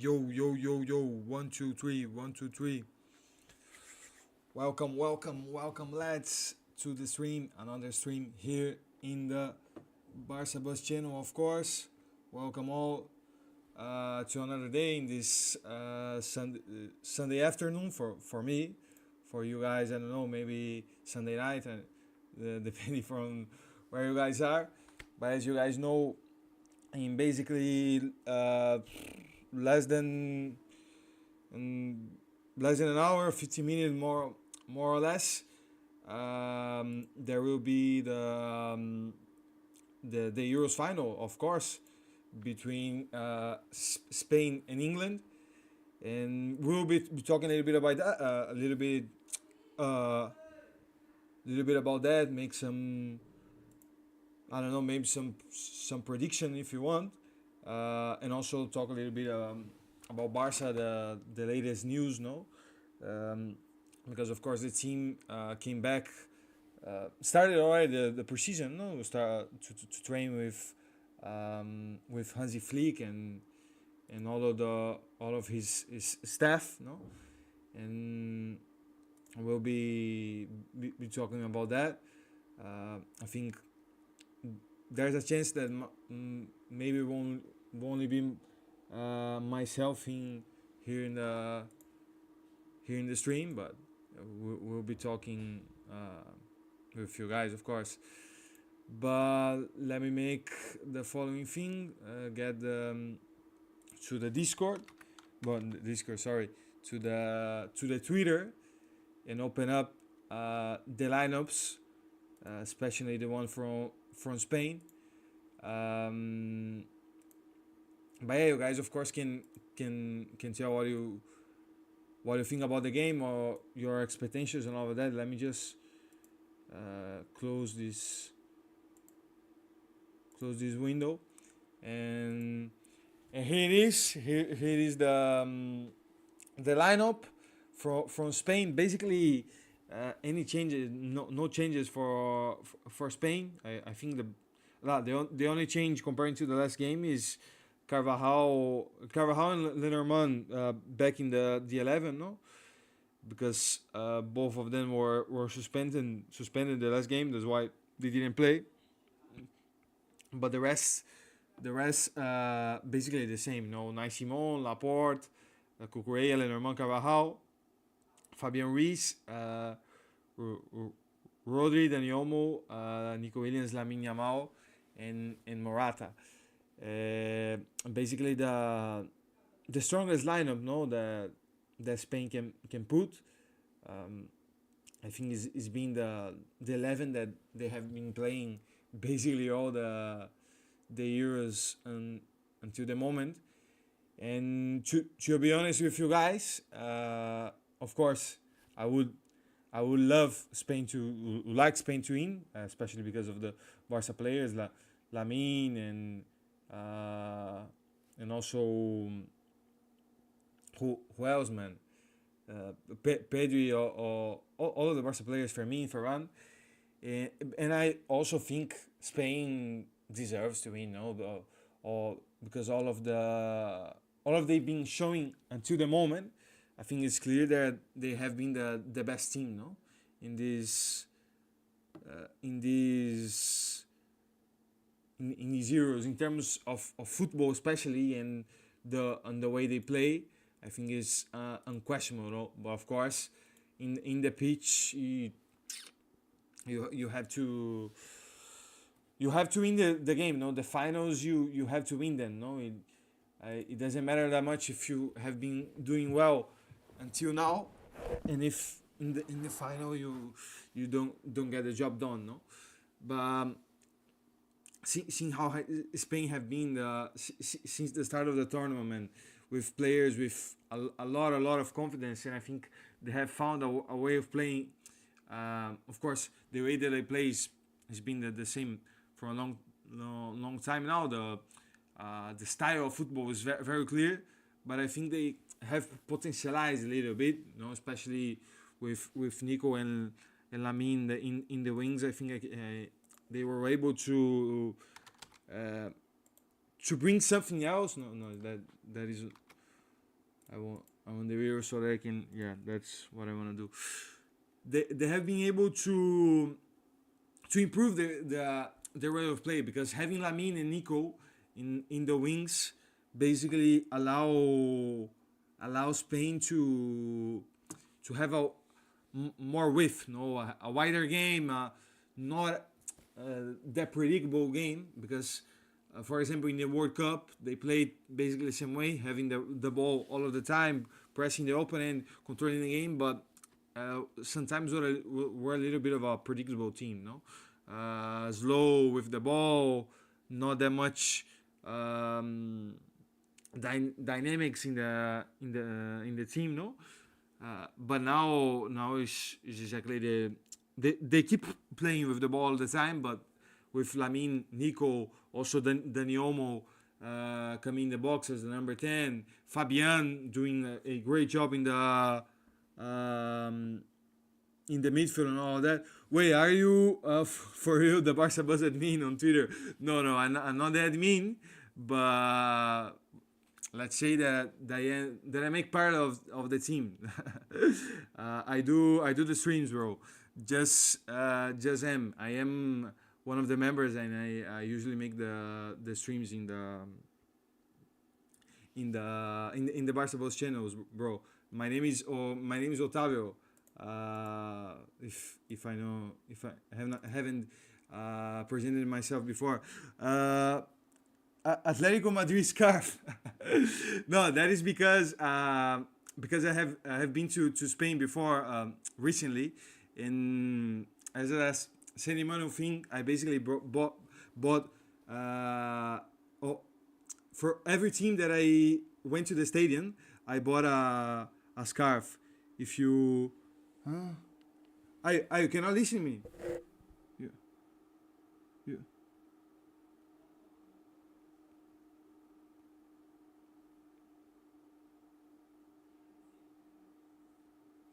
Yo, yo, yo, yo, 1, 2, 3, 1, 2, 3. Welcome, lads, to the stream. Another stream here in the BarcaBuzz channel, of course. Welcome all to another day in this Sunday afternoon for me. For you guys, I don't know, maybe Sunday night, depending from where you guys are. But as you guys know, in basically less than um, less than an hour, 15 minutes more or less. There will be the Euros final, of course, between Spain and England, and we'll be talking a little bit about that, uh, little bit about that. Make some, I don't know, maybe some prediction if you want, and also talk a little bit about Barca, the latest news, no, um, because of course the team came back, started already the preseason, no, start to train with Hansi Flick and all of his staff, no, and we'll be talking about that. I think there's a chance that maybe won't only be myself in here in the here in the stream, but we'll be talking with you guys, of course. But let me make the following thing: get to the Discord, sorry, to the Twitter, and open up the lineups, especially the one from Spain. But yeah, you guys, of course, can tell what you think about the game or your expectations and all of that. Let me just close this window, and here it is. Here is the lineup from Spain. Basically, any changes? No changes for Spain. I think the only change comparing to the last game is Carvajal and Lenormand back in the 11, no, because both of them were suspended the last game. That's why they didn't play. But the rest basically the same. No, Nai Simon, Laporte, Cucurella, Lenormand, Carvajal, Fabian Ruiz, Rodri, Dani Olmo, Nico Williams, Lamine Yamal, and Morata. Basically the strongest lineup, no, that Spain can put. I think is being the 11 that they have been playing basically all the Euros until the moment. And to be honest with you guys, of course, I would love Spain to like Spain to win, especially because of the Barca players, Lamine and also who else, man? Pedri or all of the Barca players, Fermin, Ferran, and I also think Spain deserves to win, no, or because all of they been showing until the moment. I think it's clear that they have been the best team, no, in this in these in these Euros in terms of football, especially, and the way they play. I think is unquestionable, no? But of course, in the pitch, you have to win the game, no. The finals, you have to win them, no. It doesn't matter that much if you have been doing well until now, and if in the final you don't get the job done, no. But seeing how Spain have been since the start of the tournament, with players with a lot of confidence, and I think they have found a way of playing. Of course, the way that they play has been the same for a long time now. The style of football is very clear, but I think they have potentialized a little bit, you know, especially with Nico and Lamine in the wings. I think they were able to bring something else. No, that is I want the Euro so that I can, yeah, that's what I want to do. They have been able to improve the rate of play, because having Lamine and Nico in the wings basically allow Spain to have more width, a wider game, not that predictable game, because for example in the World Cup they played basically the same way, having the ball all of the time, pressing the opponent, controlling the game, but sometimes we're a little bit of a predictable team, slow with the ball, not that much dynamics in the team, but now is exactly they keep playing with the ball all the time, but with Lamine, Nico, also Dani Olmo coming in the box as the number 10, Fabian doing a great job in the midfield and all that. Wait, are you for real the BarcaBuzz admin on Twitter? No, I'm not the admin, but let's say that I make part of the team. I do the streams, bro. Just am. I am one of the members, and I usually make the streams in the BarcaBuzz channels, bro. My name is Otavio. If I haven't presented myself before. Atletico Madrid scarf. No, that is because I have been to Spain before recently, and as a sentimental thing, I basically bought for every team that I went to the stadium, I bought a scarf. If you, you cannot listen to me. Yeah.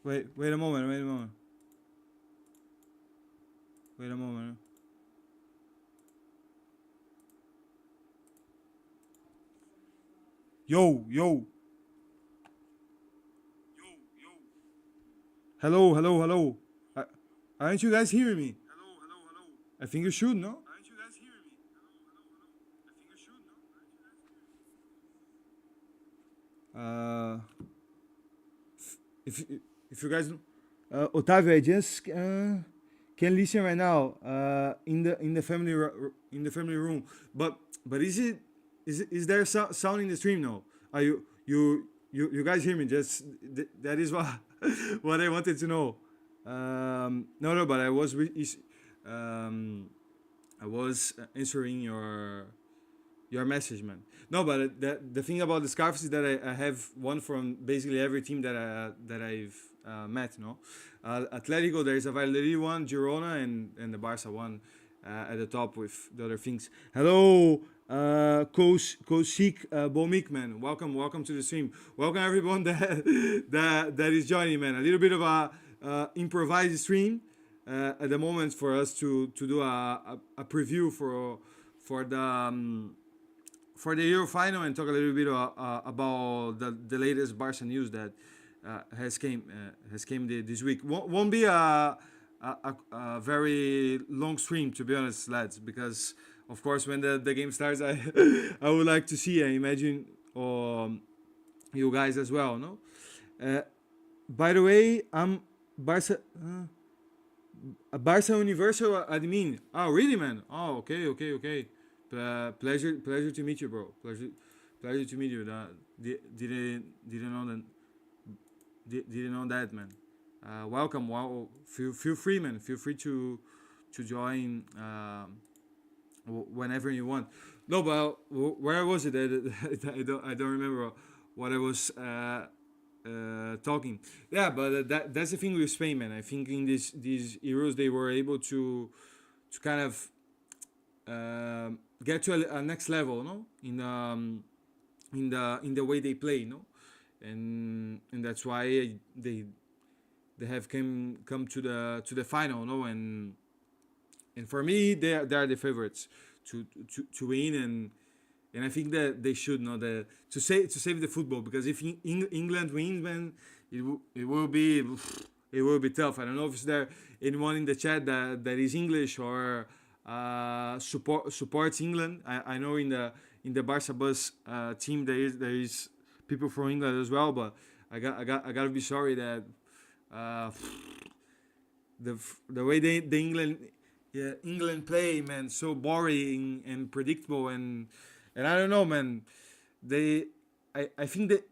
Wait a moment. Yo. Hello. Aren't you guys hearing me? I think you should, no? If if you guys, Otavio, I just can listen right now in the family room. But is there sound in the stream now? Are you guys hear me? Just that is what what I wanted to know. No, but I was answering your message, man. No, but the thing about the scarves is that I have one from basically every team that I've met. No, Atletico, there is a Valladolid one, Girona, and the Barca one at the top with the other things. Hello, Kosik Bomik, man. Welcome to the stream. Welcome everyone that is joining, man. A little bit of a improvised stream at the moment for us to do a preview for the Euro final, and talk a little bit about the latest Barca news that has came this week. Won't be a very long stream, to be honest, lads, because of course when the game starts, I I would like to see, I imagine, you guys as well, no? By the way, I'm Barca. Barca Universal admin. Oh, really, man? Oh, okay. Pleasure to meet you, bro. Pleasure to meet you. Didn't know that. Didn't know that, man. Welcome. Wow. Feel free, man. Feel free to join whenever you want. No, but where was it? I don't remember what I was talking. Yeah, but that's the thing with Spain, man. I think in these Euros they were able to kind of get to a next level, no? In the way they play, no? And that's why they have come to the final, no? And for me, they are the favorites to win, and I think that they should know that to save the football, because if England wins, man, it will be tough. I don't know if there anyone in the chat that is English or supports England. I know in the BarcaBuzz team there is people from England as well, but I gotta be sorry that the way the England play, man, so boring and predictable, and I don't know, man. I think that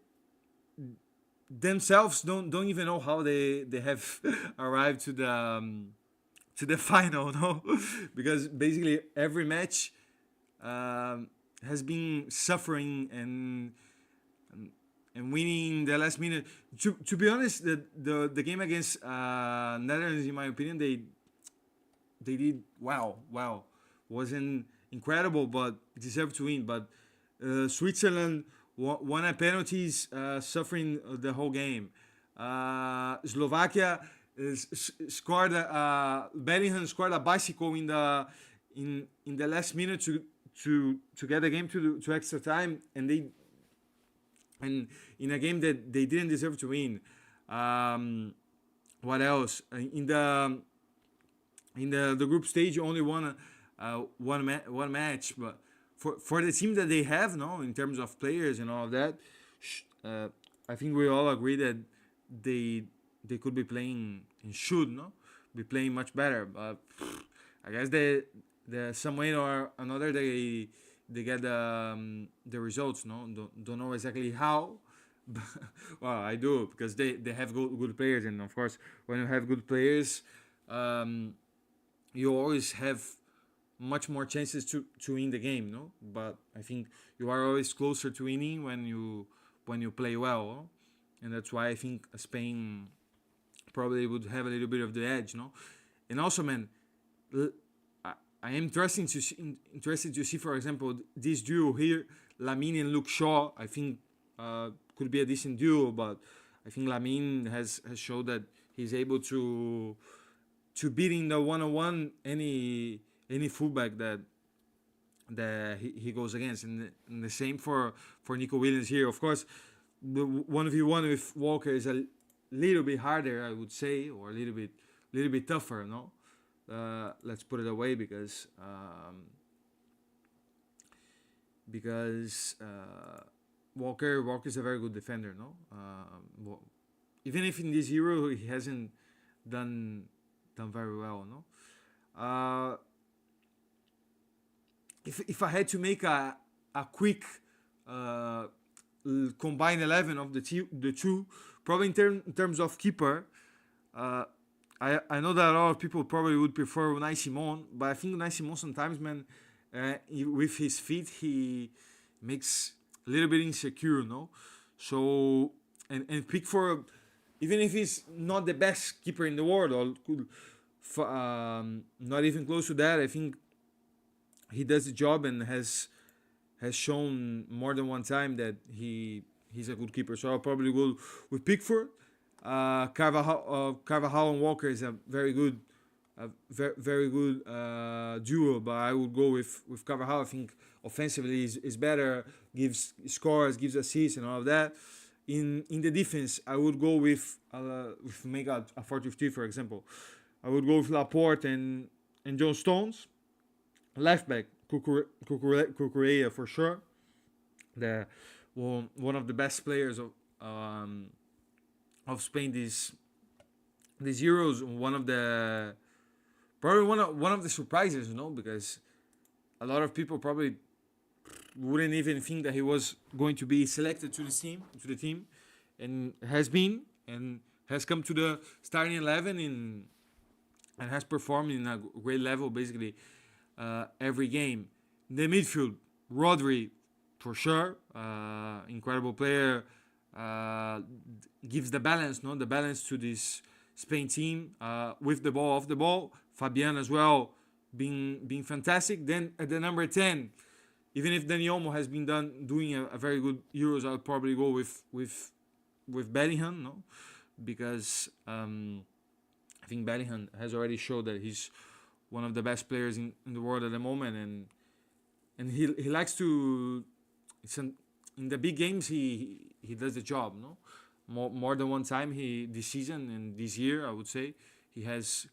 themselves don't even know how they have arrived to the final, no, because basically every match has been suffering and winning the last minute. To be honest, the game against Netherlands, in my opinion, they did wow, wasn't incredible, but deserved to win. But Switzerland won at penalties, suffering the whole game. Slovakia scored Bellingham scored a bicycle in the last minute to get the game to extra time, and in a game that they didn't deserve to win. What else? In the group stage, only won one match, but for the team that they have, no, in terms of players and all of that, I think we all agree that they could be playing and should, no, be playing much better. But I guess the some way or another they get the results, no. Don't know exactly how. Well, I do, because they have good players, and of course when you have good players, you always have much more chances to win the game, no. But I think you are always closer to winning when you play well, no? And that's why I think Spain probably would have a little bit of the edge, no. And also, man, I am interested to see, for example, this duo here, Lamine and Luke Shaw. I think could be a decent duo, but I think Lamine has showed that he's able to beat in the one-on-one any fullback that he goes against, and the same for Nico Williams here. Of course, the 1v1 with Walker is a little bit harder, I would say, or a little bit tougher, no. Let's put it away, because Walker is a very good defender, no. Even if in this Euro he hasn't done very well, no. If I had to make a quick combined 11 of the two, probably in terms of keeper, I know that a lot of people probably would prefer Unai Simon, but I think Unai Simon sometimes, man, with his feet, he makes a little bit insecure, no? So, and Pickford, even if he's not the best keeper in the world, or could, not even close to that, I think he does the job and has shown more than one time that he's a good keeper. So I'll probably go with Pickford. Carvajal and Walker is a very good duo, but I would go with Carvajal. I think offensively is better, scores, gives assists and all of that. In the defense, I would go with make a 4-3, for example. I would go with Laporte and John Stones. Left back, Cucurella for sure. One of the best players of Spain these Euros. Probably one of the surprises, you know, because a lot of people probably wouldn't even think that he was going to be selected to the team, and has been, and has come to the starting 11 and has performed in a great level basically every game. In the midfield, Rodri for sure, incredible player, gives the balance to this Spain team, with the ball, off the ball. Fabian as well, being fantastic. Then at the number 10, even if Dani Olmo has been doing a very good Euros, I would probably go with Bellingham, no, because I think Bellingham has already showed that he's one of the best players in the world at the moment, and he likes to in the big games he does the job. No, more than one time this season and this year I would say he has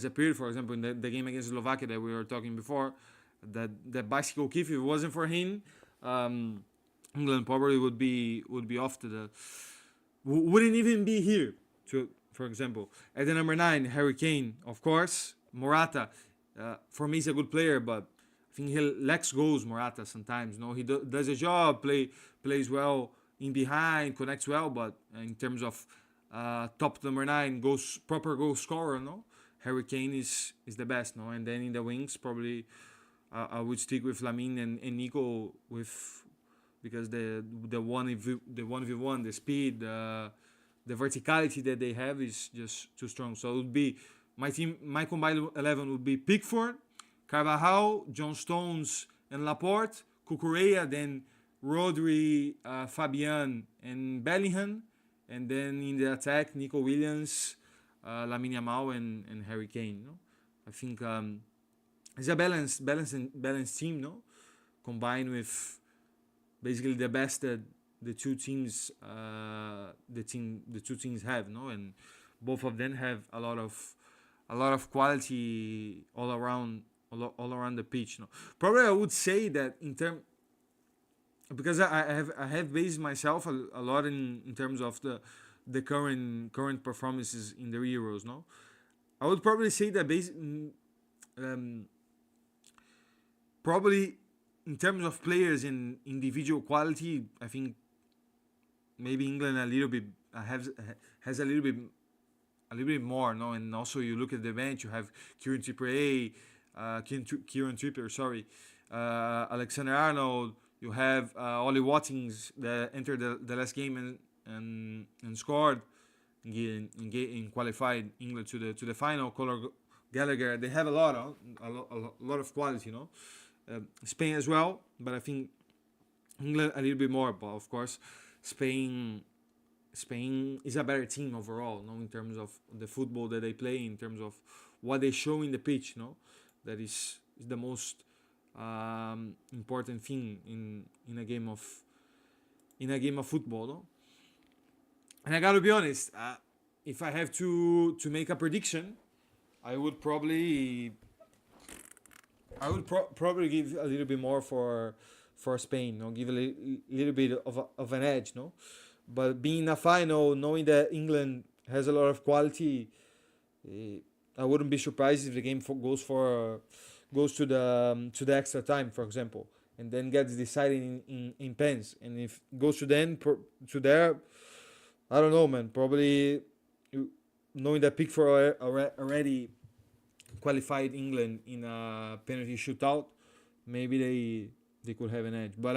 appeared. For example, in the game against Slovakia that we were talking before, that bicycle kick, if it wasn't for him, England probably would be off to the wouldn't even be here. For example, at the number 9, Harry Kane, of course. Morata, for me, he's a good player, but I think he lacks goals. Morata sometimes, no, he does a job, plays well in behind, connects well, but in terms of top number 9 proper goal scorer, no, Harry Kane is the best, no, and then in the wings probably I would stick with Lamine and Nico because the 1v1, the speed, the verticality that they have is just too strong. So it would be my combined 11 would be Pickford, Carvajal, John Stones, and Laporte, Cucurella, then Rodri, Fabian, and Bellingham, and then in the attack, Nico Williams, Lamine Yamal, and Harry Kane. No? I think it's a balanced team, no? Combined with basically the best that the two teams have, no, and both of them have a lot of quality all around the pitch, no. Probably I would say that because I have based myself a lot in terms of the current performances in the Euros, no. I would probably say that probably in terms of players and individual quality, I think maybe England a little bit has a little bit more, no. And also you look at the bench, you have Kieran Trippier, sorry, Alexander Arnold. You have Ollie Watkins that entered the last game and scored and qualified England to the final. Conor Gallagher. They have a lot of quality, no. Spain as well, but I think England a little bit more. But of course, Spain is a better team overall, no, in terms of the football that they play, in terms of what they show in the pitch, no. That is the most important thing in a game of football, no. And I gotta be honest, if I have to make a prediction, I would probably give a little bit more for Spain, no, give a little bit of an edge, no. But being a final, knowing that England has a lot of quality, I wouldn't be surprised if the game goes to the extra time, for example, and then gets decided in pens. And if it goes to there, I don't know, man. Probably knowing that Pickford already qualified England in a penalty shootout, maybe they could have an edge. But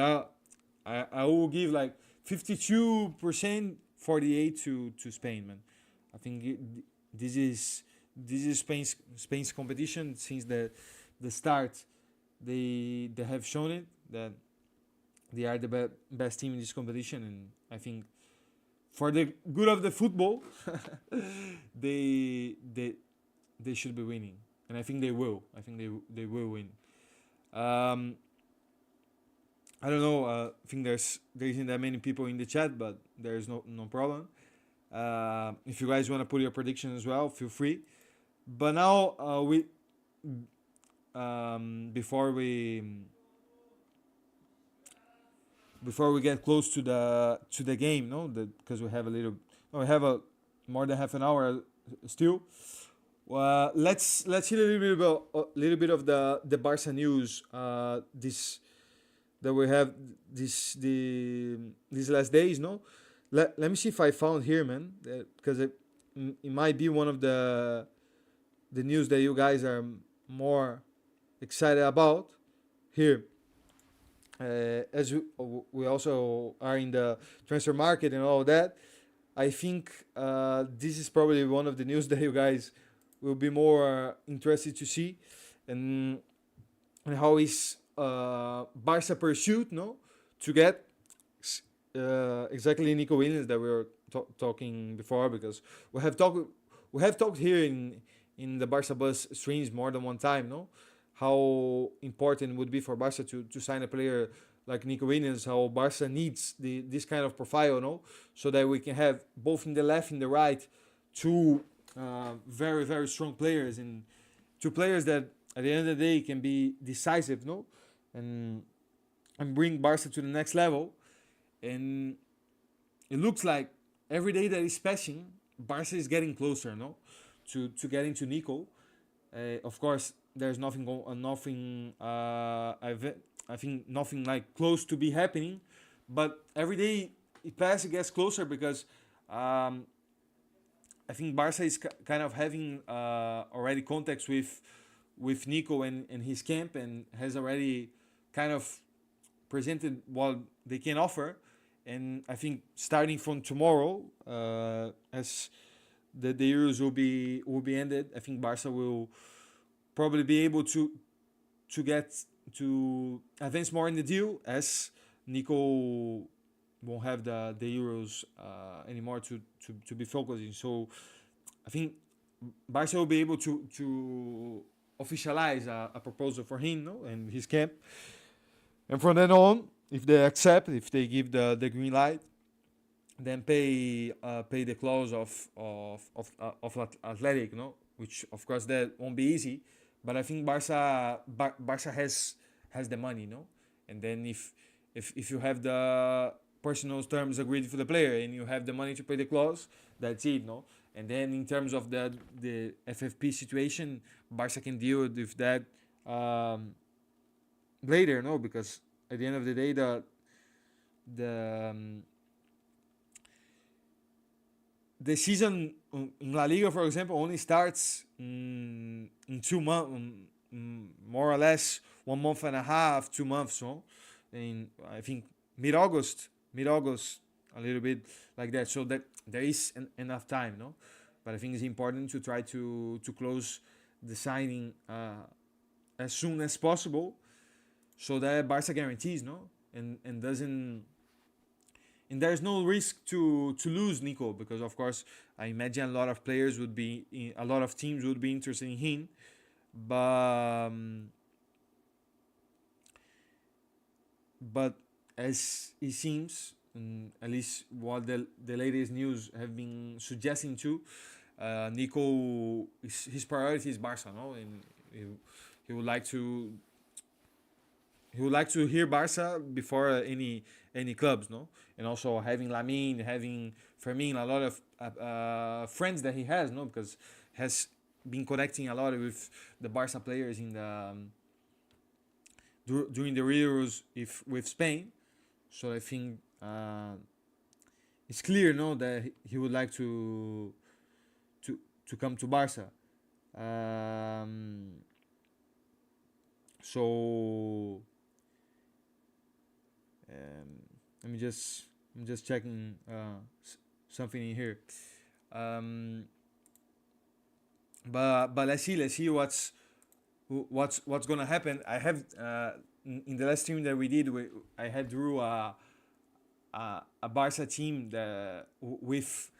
I will give like 52%, 48% to Spain, man. I think this is Spain's competition since the start. They have shown it that they are the best team in this competition, and I think for the good of the football, they should be winning, and I think they will. I think they will win. I don't know. I think there isn't that many people in the chat, but there is no problem. If you guys want to put your prediction as well, feel free. But now before we get close to the game, no, because we have more than half an hour still. Let's hit a little bit of the Barca news. That we have these last days, no. Let me see if I found here, man, because it might be one of the news that you guys are more excited about here. As we also are in the transfer market and all that, I think this is probably one of the news that you guys will be more interested to see, and how is Barca pursuit, no, to get exactly Nico Williams that we were talking before, because we have talked here in the BarcaBuzz streams more than one time, no, how important it would be for Barca to sign a player like Nico Williams, how Barca needs this kind of profile, no, so that we can have both in the left and the right two very very strong players, and two players that at the end of the day can be decisive, no, and bring Barca to the next level. And it looks like every day that is passing, Barca is getting closer, no, to getting to Nico. Of course, there's I think nothing like close to be happening, but every day it passes, it gets closer because I think Barca is kind of having already contacts with Nico and his camp, and has already kind of presented what they can offer. And I think starting from tomorrow, as the Euros will be ended, I think Barca will probably be able to get to advance more in the deal, as Nico won't have the Euros anymore to be focusing. So I think Barca will be able to officialize a proposal for him, no, and his camp. And from then on, if they accept, if they give the green light, then pay the clause of Athletic, no, which of course that won't be easy, but I think Barca has the money, no, and then if you have the personal terms agreed for the player and you have the money to pay the clause, that's it, no. And then in terms of the FFP situation, Barca can deal with that later, no, because at the end of the day, the season in La Liga, for example, only starts in 2 months, more or less 1 month and a half, 2 months. So, in I think mid-August, a little bit like that. So that there is enough time, no. But I think it's important to try to close the signing as soon as possible, so that Barca guarantees, no, and doesn't. And there's no risk to lose Nico, because of course I imagine a lot of players would be, a lot of teams would be interested in him, but as it seems, at least what the latest news have been suggesting too, Nico his priority is Barca, no, and he would like to hear Barca before any clubs, no, and also having Lamine, having Fermin, a lot of friends that he has, no, because has been connecting a lot with the Barca players in the during the Euros with Spain. So I think it's clear, no, that he would like to come to Barca. So I'm just checking something in here. But let's see what's gonna happen. I have in the last stream that we did, I had drew a Barca team that with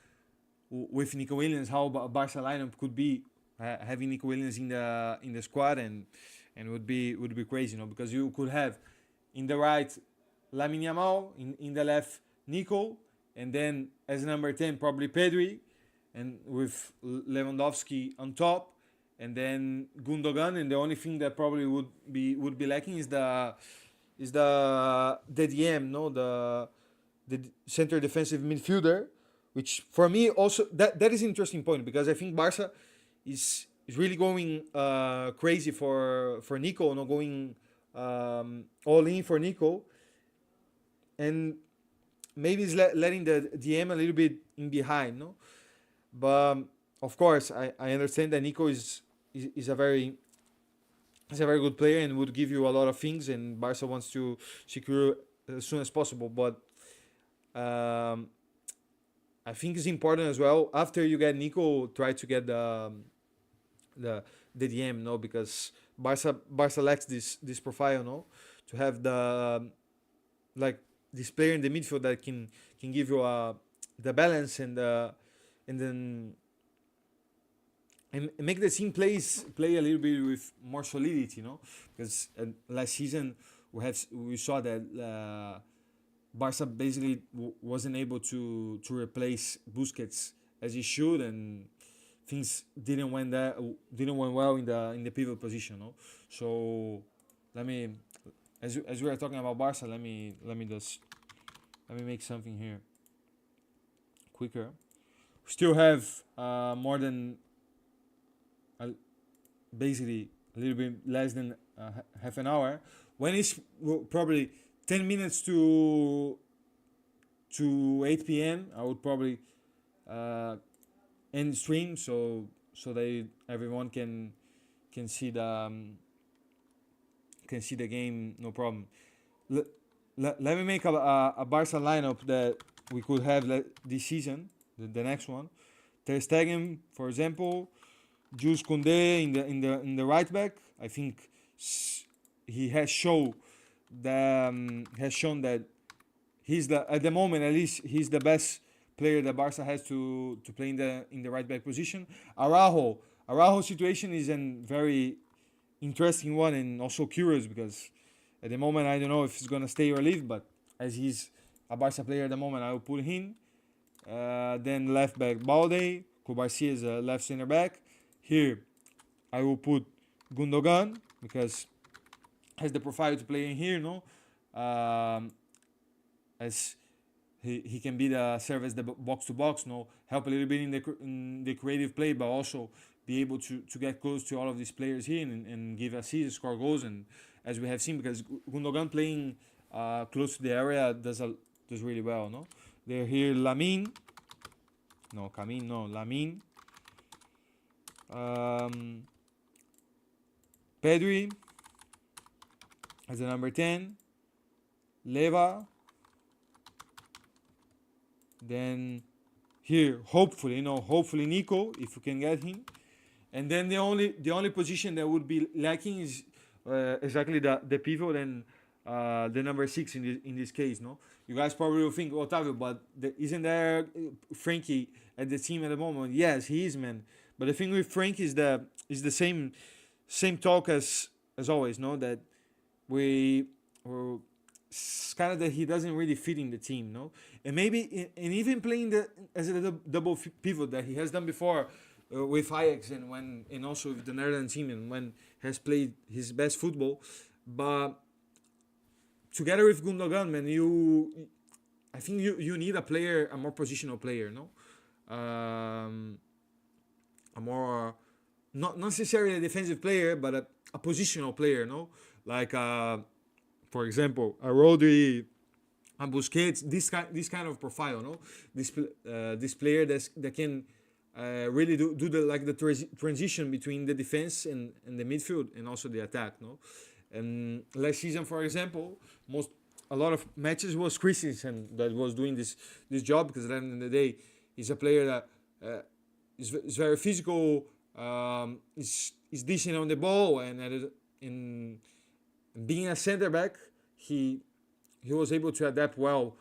Nico Williams, how a Barca lineup could be, having Nico Williams in the squad, and would be crazy, you know, because you could have in the right Lamine Yamal, in the left Nico, and then as number 10 probably Pedri, and with Lewandowski on top, and then Gundogan, and the only thing that probably would be lacking is the DM, no, the center defensive midfielder, which for me also that is an interesting point, because I think Barca is really going crazy for Nico, no, going all in for Nico, and maybe it's letting the DM a little bit in behind, no. But of course, I understand that Nico is a very good player and would give you a lot of things, and Barca wants to secure as soon as possible. But I think it's important as well, after you get Nico, try to get the DM, no, because Barca lacks this profile, no, to have the like this player in the midfield that can give you the balance and then and make the team play a little bit with more solidity, because last season we saw that Barca basically wasn't able to replace Busquets as he should, and things didn't went well in the pivot position. So let me, as we are talking about Barca, let me make something here quicker. We still have more than basically a little bit less than half an hour. When it's probably 10 minutes to 8 p.m. I would probably end stream so that everyone can see the game, no problem. Let me make a Barca lineup that we could have this season, the next one. Ter Stegen, for example, Jules Koundé in the right back. I think he has shown that he's at the moment, at least, he's the best player that Barca has to play in the right back position. Araujo's situation is a very interesting one and also curious, because at the moment I don't know if he's gonna stay or leave, but as he's a Barca player at the moment, I will put him. Then left back Balde, Kubarsi is a left center back. Here I will put Gundogan because has the profile to play in here, as he can be the serve as the box to box, help a little bit in the creative play, but also be able to get close to all of these players here and give assists, score goals, and as we have seen, because Gundogan playing close to the area does really well, They're here Lamine, Lamine, Pedri as a number 10, Leva. Then here, hopefully Nico, if you can get him. And then the only position that would be lacking is exactly the pivot and the number 6 in this case. You guys probably will think Otavio, but isn't there Frankie at the team at the moment? Yes, he is, man. But the thing with Frank is the same talk as always. That we were kind of that he doesn't really fit in the team. And maybe and even playing as a double pivot that he has done before with Ajax and also with the Netherlands team, and when has played his best football, but together with Gundogan, man, I think you need a more positional player, a more not necessarily a defensive player, but a positional player, like for example a Rodri, a Busquets, this kind of profile, this player that can really do the transition between the defense and the midfield and also the attack, And last season, for example, a lot of matches was Christensen that was doing this job, because at the end of the day, he's a player that is very physical, is decent on the ball, and in being a center back, he was able to adapt well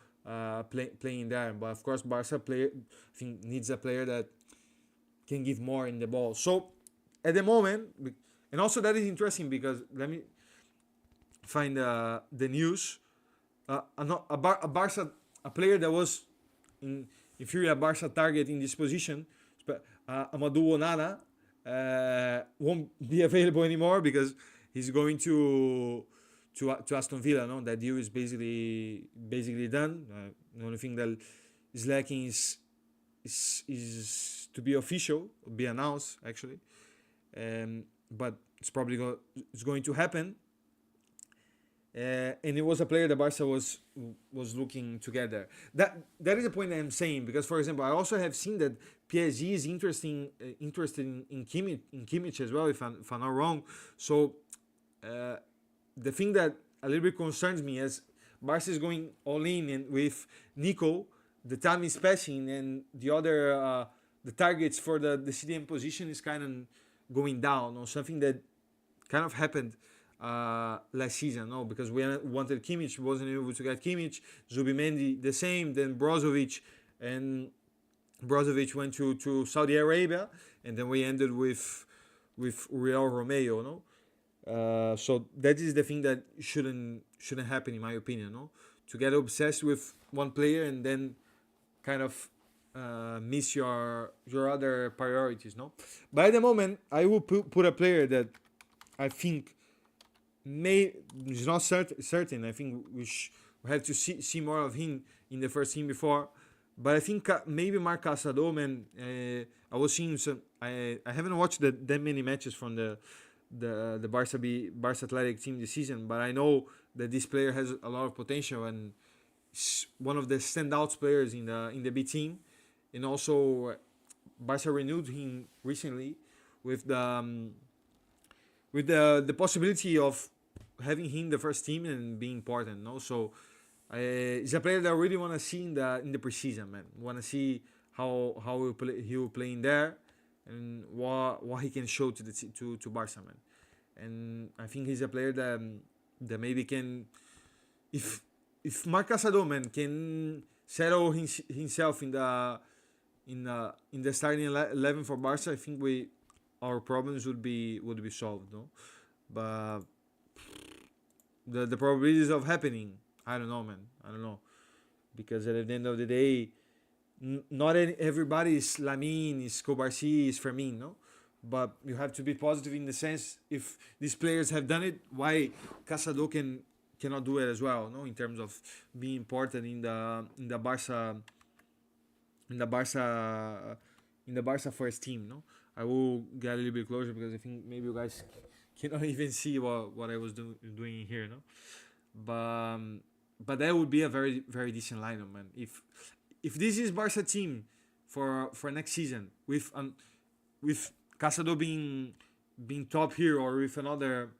playing there. But of course, Barca player I think needs a player that can give more in the ball. So at the moment, and also that is interesting because let me find the news. A player that was in theory a Barca target in this position, Amadou Onana, won't be available anymore because he's going to Aston Villa. That deal is basically done. The only thing that is lacking is to be official, be announced actually, but it's probably going to happen. And it was a player that Barca was looking together. That is the point that I'm saying, because for example, I also have seen that PSG is interested in Kimmich as well, if I'm not wrong. So the thing that a little bit concerns me is Barca is going all in, and with Nico, the time is passing, and the other the targets for the CDM position is kind of going down, or something that kind of happened last season, because we wanted Kimmich, wasn't able to get Kimmich. Zubimendi the same, then Brozovic, and Brozovic went to Saudi Arabia, and then we ended with Real Romeo, no. So that is the thing that shouldn't happen in my opinion, no. To get obsessed with one player and then kind of miss your other priorities, no. But at the moment, I will put a player that I think is not certain. I think we have to see more of him in the first team before. But I think maybe Marc Caçador, man. I was seeing some. I haven't watched that many matches from the Barca Athletic team this season, but I know that this player has a lot of potential and one of the standout players in the B team. And also, Barca renewed him recently with the possibility of having him the first team and being important. No, so he's a player that I really want to see in the preseason, man. Want to see how he will play in there and what he can show to Barca, man. And I think he's a player that maybe can, if Marc Caçador, man, can settle himself in the starting 11 for Barca, I think our problems would be solved, no. But the probabilities of happening, I don't know, man. I don't know, because at the end of the day, not everybody is Lamine, is Kobarsi, is Fermin, no. But you have to be positive in the sense, if these players have done it, why Caçador cannot do it as well, no? In terms of being important in the Barca first team, no. I will get a little bit closer because I think maybe you guys cannot even see what I was doing here, no. But that would be a very very decent lineup, man. If this is Barca team for next season with Caçador being top here, or with another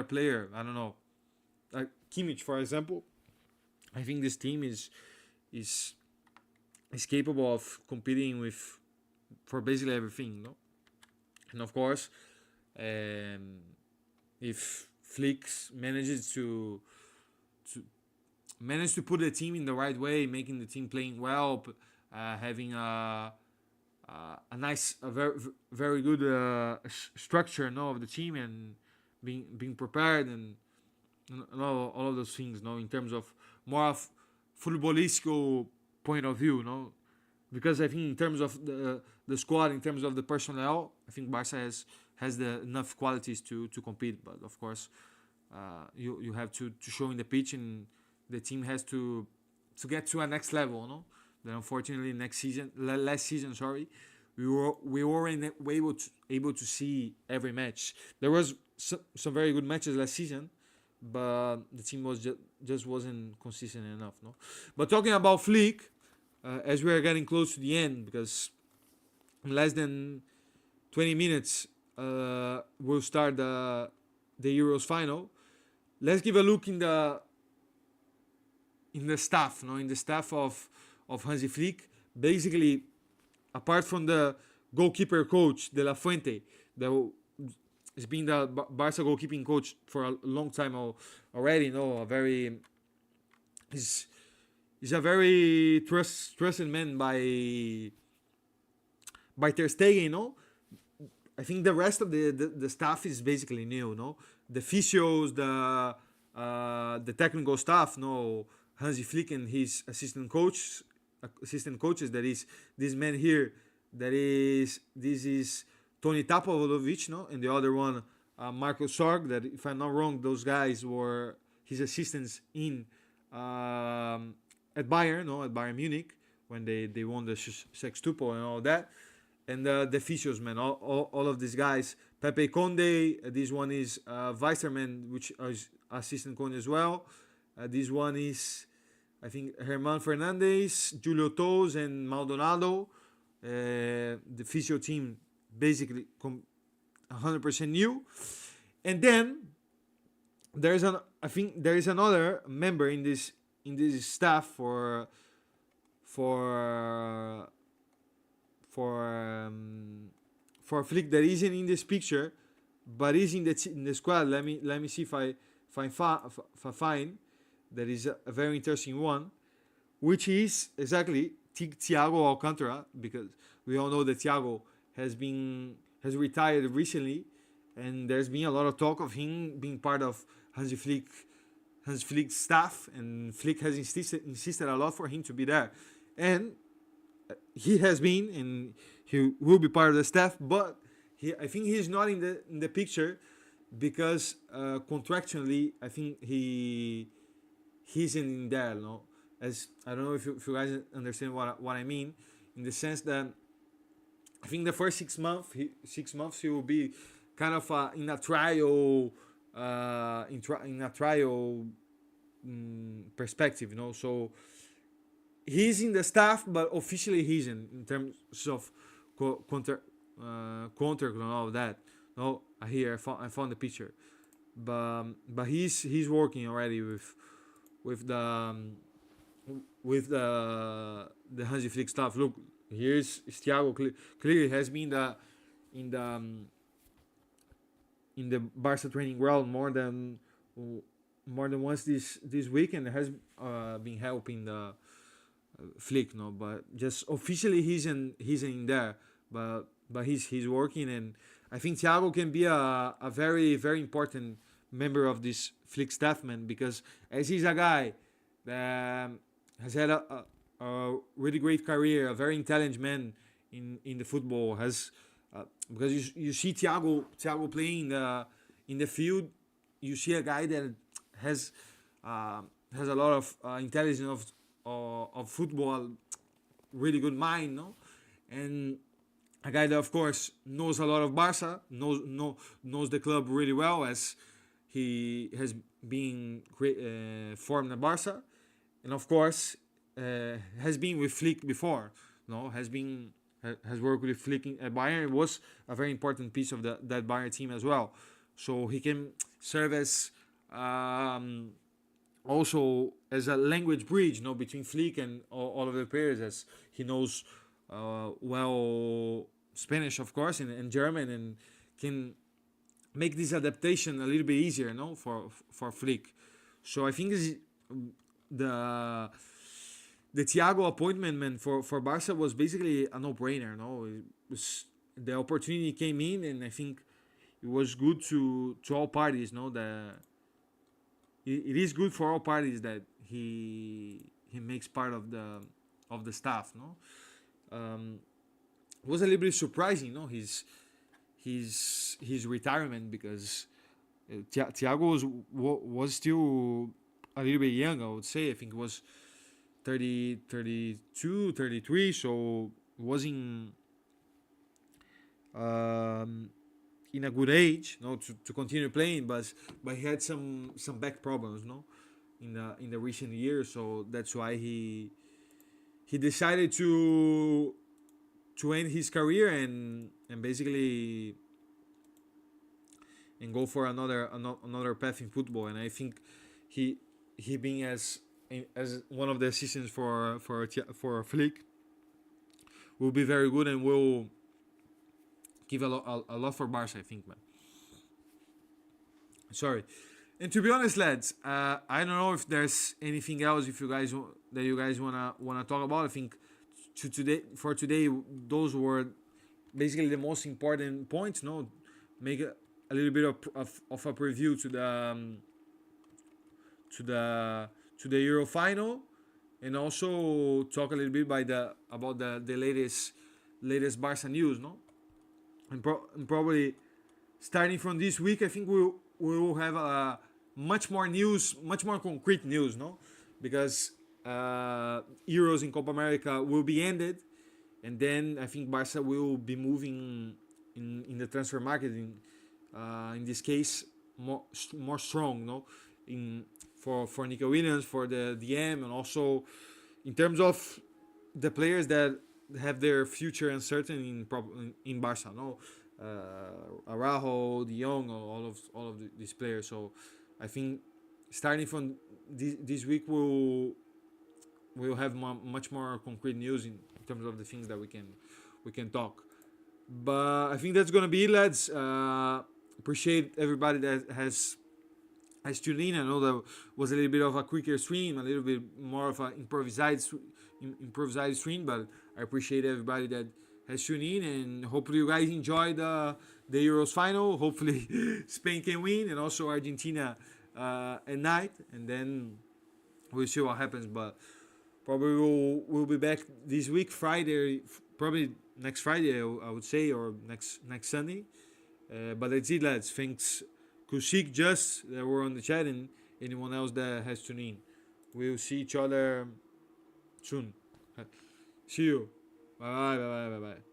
player, I don't know, like Kimmich for example, I think this team is capable of competing for basically everything, no. And of course, if Flick manages to put the team in the right way, making the team playing well, having a nice, very very good structure, no, of the team, and being prepared, and all of those things, no, in terms of more of footballistical point of view, no. Because I think in terms of the squad, in terms of the personnel, I think Barca has the enough qualities to compete. But of course, you have to show in the pitch, and the team has to get to a next level, no. Then unfortunately last season, we weren't able to see every match. There was some very good matches last season, but the team was just wasn't consistent enough, no. But talking about Flick, as we are getting close to the end, because in less than 20 minutes we'll start the Euros final. Let's give a look in the staff, no, in the staff of Hansi Flick. Basically, apart from the goalkeeper coach De La Fuente, that has been the Barca goalkeeping coach for a long time already, no, he's a very trusted man by Ter Stegen, no. I think the rest of the staff is basically new, no. The physios, the technical staff, no. Hansi Flick and his assistant coaches, that is this man here, this is Toni Tapalovic, no, and the other one, Marco Sorg, that if I'm not wrong, those guys were his assistants at Bayern, no, at Bayern Munich, when they won the Sextuple and all that. And the physios, man, all of these guys. Pepe Conde, this one is Weisterman, which is assistant coach as well. This one is, I think, Herman Fernandez, Julio Toz, and Maldonado. The physio team basically 100% new. And then I think there is another member in this staff for Flick that isn't in this picture, but is in the squad. Let me see if I find. That is a very interesting one, which is exactly Thiago Alcantara, because we all know that Thiago has retired recently, and there's been a lot of talk of him being part of Hans Flick's staff, and Flick has insisted a lot for him to be there, and he has been, and he will be part of the staff, but I think he's not in the picture because contractually I think he's in there, no? As I don't know if you guys understand what I mean, in the sense that I think the first 6 months he will be kind of in a trial perspective, you know. So he's in the staff, but officially he's in terms of contract and all of that. No, here I found the picture, but he's working already with the Hansi Flick staff. Look, here's Thiago. Clearly has been in the Barca training ground more than once this week, and has been helping the Flick, no, but just officially he's in there, but he's working, and I think Thiago can be a very, very important member of this Flick staff, man, because as he's a guy that has had a really great career, a very intelligent man in the football, has because you see Thiago playing in the field, you see a guy that has a lot of intelligence of football, really good mind, no, and a guy that of course knows a lot of Barca, knows the club really well, as he has been formed at Barca, and of course has been with Flick before, no, has worked with Flick at Bayern. It was a very important piece of that Bayern team as well, so he can serve as also as a language bridge, no, between Flick and all of the players, as he knows well Spanish, of course, and German, and can make this adaptation a little bit easier, no, for Flick. So I think the Thiago appointment, man, for Barca was basically a no-brainer, no. The opportunity came in, and I think it was good to all parties, no. It is good for all parties that he makes part of the staff, no. It was a little bit surprising, no, his retirement, because Thiago was still a little bit young, I would say. I think it was 32, 33, so was in a good age, no, to continue playing, but he had some back problems, no, in the recent years, so that's why he decided to end his career and basically and go for another path in football. And I think he being as one of the assistants for Flick will be very good and will give a lot for Barca, I think, man. Sorry. And to be honest, lads, I don't know if there's anything else you guys wanna talk about. I think for today, those were basically the most important points. No, make a little bit of a preview to the Euro final, and also talk a little bit about the latest Barca news, no, and probably starting from this week, I think we will have much more news, much more concrete news, no, because Euros in Copa America will be ended, and then I think Barca will be moving in the transfer market in this case more strong, no, for Nico Williams, for the DM, and also in terms of the players that have their future uncertain in Barca, no, Araujo, De Jong, all of these players. So I think starting from this week we'll have much more concrete news in terms of the things that we can talk. But I think that's gonna be it, lads. Appreciate everybody that has has tuned in. I know that was a little bit of a quicker stream, a little bit more of an improvised stream, but I appreciate everybody that has tuned in, and hopefully you guys enjoy the Euros final. Hopefully Spain can win, and also Argentina at night, and then we'll see what happens. But probably we'll be back this week, Friday, probably next Friday, I would say, or next Sunday. But that's it, lads. Thanks, Kushik, Just that were on the chat, and anyone else that has tuned in. We'll see each other soon. See you. Bye bye. Bye bye. Bye bye.